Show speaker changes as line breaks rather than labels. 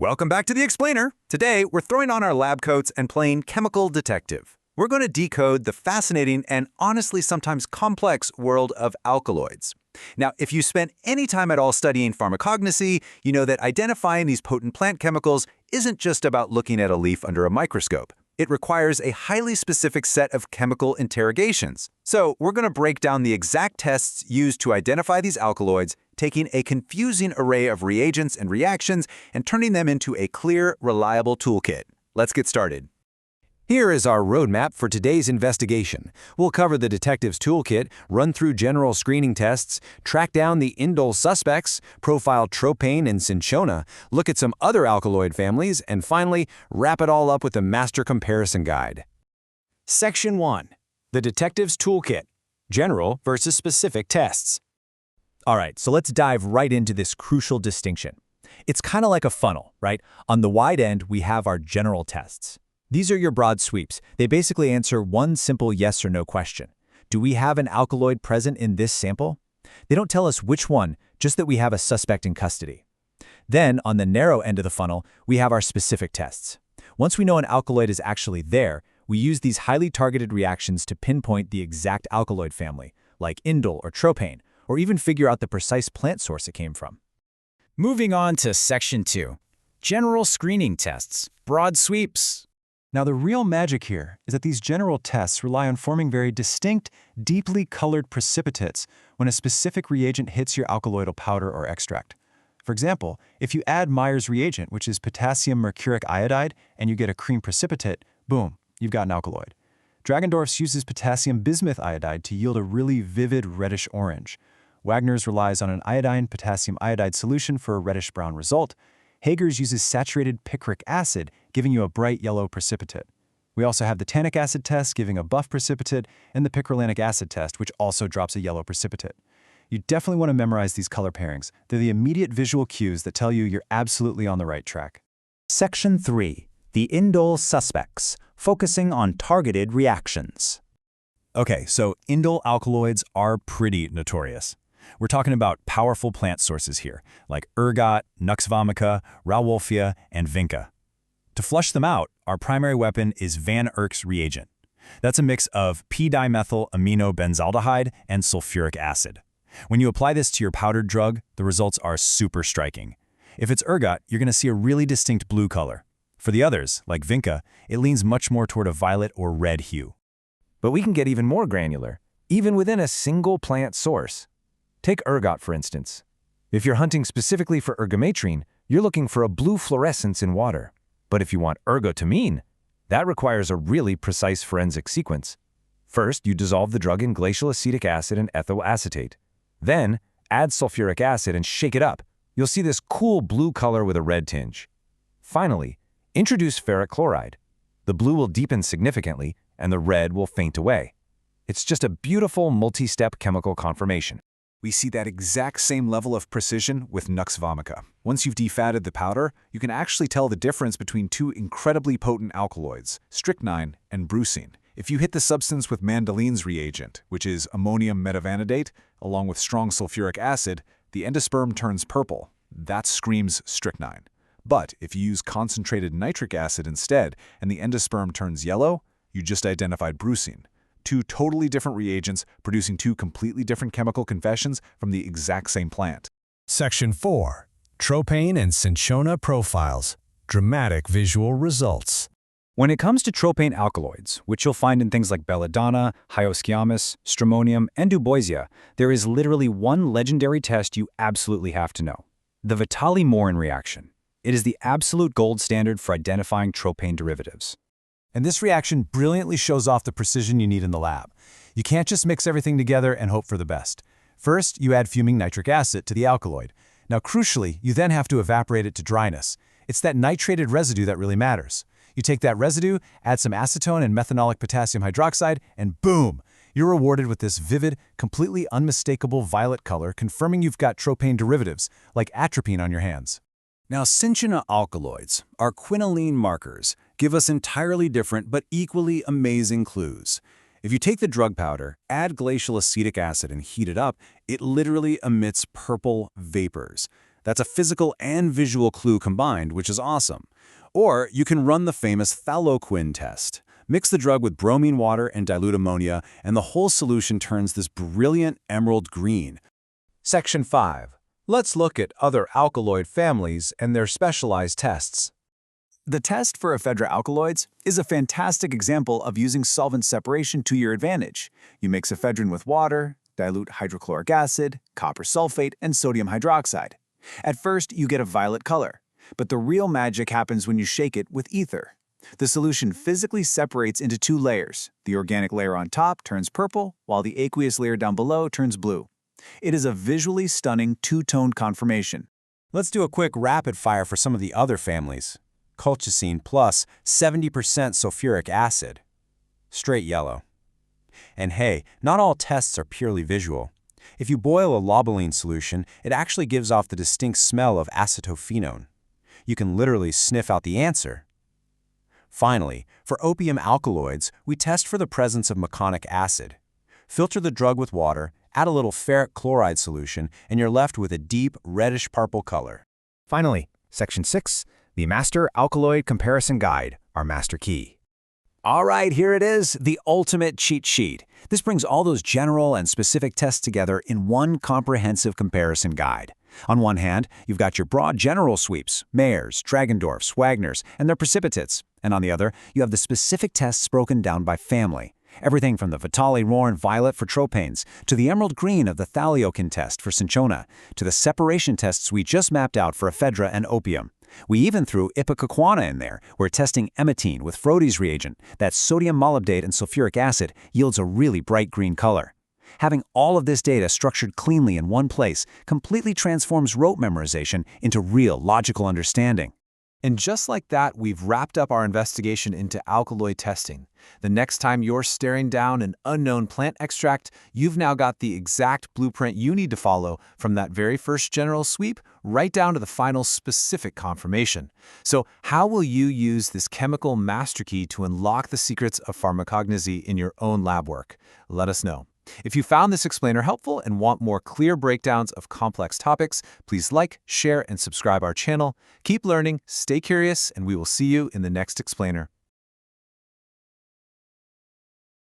Welcome back to The Explainer. Today, we're throwing on our lab coats and playing chemical detective. We're going to decode the fascinating and honestly sometimes complex world of alkaloids. Now, if you spent any time at all studying pharmacognosy, you know that identifying these potent plant chemicals isn't just about looking at a leaf under a microscope. It requires a highly specific set of chemical interrogations. So we're going to break down the exact tests used to identify these alkaloids, taking a confusing array of reagents and reactions and turning them into a clear, reliable toolkit. Let's get started.
Here is our roadmap for today's investigation. We'll cover the detective's toolkit, run through general screening tests, track down the indole suspects, profile tropane and cinchona, look at some other alkaloid families, and finally, wrap it all up with a master comparison guide. Section 1. The detective's toolkit. General versus specific tests.
All right, so let's dive right into this crucial distinction. It's kind of like a funnel, right? On the wide end, we have our general tests. These are your broad sweeps. They basically answer one simple yes or no question. Do we have an alkaloid present in this sample? They don't tell us which one, just that we have a suspect in custody. Then, on the narrow end of the funnel, we have our specific tests. Once we know an alkaloid is actually there, we use these highly targeted reactions to pinpoint the exact alkaloid family, like indole or tropane, or even figure out the precise plant source it came from.
Moving on to Section 2. General screening tests. Broad sweeps.
Now, the real magic here is that these general tests rely on forming very distinct, deeply colored precipitates when a specific reagent hits your alkaloidal powder or extract. For example, if you add Meyer's reagent, which is potassium mercuric iodide, and you get a cream precipitate, boom, you've got an alkaloid. Dragendorf's uses potassium bismuth iodide to yield a really vivid reddish orange. Wagner's relies on an iodine potassium iodide solution for a reddish-brown result. Hager's uses saturated picric acid, giving you a bright yellow precipitate. We also have the tannic acid test, giving a buff precipitate, and the picrilanic acid test, which also drops a yellow precipitate. You definitely want to memorize these color pairings. They're the immediate visual cues that tell you you're absolutely on the right track.
Section 3. The indole suspects, focusing on targeted reactions.
Okay, so indole alkaloids are pretty notorious. We're talking about powerful plant sources here, like ergot, nux vomica, rauwolfia, and vinca. To flush them out, our primary weapon is Van Erck's reagent. That's a mix of p-dimethyl-aminobenzaldehyde and sulfuric acid. When you apply this to your powdered drug, the results are super striking. If it's ergot, you're going to see a really distinct blue color. For the others, like vinca, it leans much more toward a violet or red hue.
But we can get even more granular, even within a single plant source. Take ergot, for instance. If you're hunting specifically for ergometrine, you're looking for a blue fluorescence in water. But if you want ergotamine, that requires a really precise forensic sequence. First, you dissolve the drug in glacial acetic acid and ethyl acetate. Then, add sulfuric acid and shake it up. You'll see this cool blue color with a red tinge. Finally, introduce ferric chloride. The blue will deepen significantly, and the red will faint away. It's just a beautiful multi-step chemical conformation.
We see that exact same level of precision with nux vomica. Once you've defatted the powder, you can actually tell the difference between two incredibly potent alkaloids, strychnine and brucine. If you hit the substance with Mandeline's reagent, which is ammonium metavanadate, along with strong sulfuric acid, the endosperm turns purple. That screams strychnine. But if you use concentrated nitric acid instead and the endosperm turns yellow, you just identified brucine. Two totally different reagents producing two completely different chemical confessions from the exact same plant.
Section 4. Tropane and cinchona profiles. Dramatic visual results.
When it comes to tropane alkaloids, which you'll find in things like belladonna, hyoscyamus, stramonium, and duboisia, there is literally one legendary test you absolutely have to know: the Vitali-Morin reaction. It is the absolute gold standard for identifying tropane derivatives.
And this reaction brilliantly shows off the precision you need in the lab. You can't just mix everything together and hope for the best. First, you add fuming nitric acid to the alkaloid. Now, crucially, you then have to evaporate it to dryness. It's that nitrated residue that really matters. You take that residue, add some acetone and methanolic potassium hydroxide, and boom! You're rewarded with this vivid, completely unmistakable violet color, confirming you've got tropane derivatives, like atropine on your hands.
Now, cinchona alkaloids, our quinoline markers, give us entirely different but equally amazing clues. If you take the drug powder, add glacial acetic acid and heat it up, it literally emits purple vapors.
That's a physical and visual clue combined, which is awesome. Or you can run the famous phthaloquin test. Mix the drug with bromine water and dilute ammonia, and the whole solution turns this brilliant emerald green.
Section 5. Let's look at other alkaloid families and their specialized tests.
The test for ephedra alkaloids is a fantastic example of using solvent separation to your advantage. You mix ephedrine with water, dilute hydrochloric acid, copper sulfate, and sodium hydroxide. At first, you get a violet color, but the real magic happens when you shake it with ether. The solution physically separates into two layers. The organic layer on top turns purple, while the aqueous layer down below turns blue. It is a visually stunning two-toned conformation.
Let's do a quick rapid fire for some of the other families. Colchicine plus 70% sulfuric acid. Straight yellow. And hey, not all tests are purely visual. If you boil a lobeline solution, it actually gives off the distinct smell of acetophenone. You can literally sniff out the answer. Finally, for opium alkaloids, we test for the presence of meconic acid. Filter the drug with water, add a little ferric chloride solution, and you're left with a deep reddish-purple color.
Finally, Section 6, the Master Alkaloid Comparison Guide, our master key.
All right, here it is, the ultimate cheat sheet. This brings all those general and specific tests together in one comprehensive comparison guide. On one hand, you've got your broad general sweeps, Mayers, Dragendorfs, Wagners, and their precipitates. And on the other, you have the specific tests broken down by family. Everything from the Vitali Roran violet for tropanes, to the emerald green of the Thaliokin test for cinchona, to the separation tests we just mapped out for ephedra and opium. We even threw ipecacuanha in there. We're testing emetine with Frody's reagent. That sodium molybdate and sulfuric acid yields a really bright green color. Having all of this data structured cleanly in one place completely transforms rote memorization into real logical understanding.
And just like that, we've wrapped up our investigation into alkaloid testing. The next time you're staring down an unknown plant extract, you've now got the exact blueprint you need to follow from that very first general sweep right down to the final specific confirmation. So how will you use this chemical master key to unlock the secrets of pharmacognosy in your own lab work? Let us know. If you found this explainer helpful and want more clear breakdowns of complex topics, please like, share, and subscribe our channel. Keep learning, stay curious, and we will see you in the next explainer.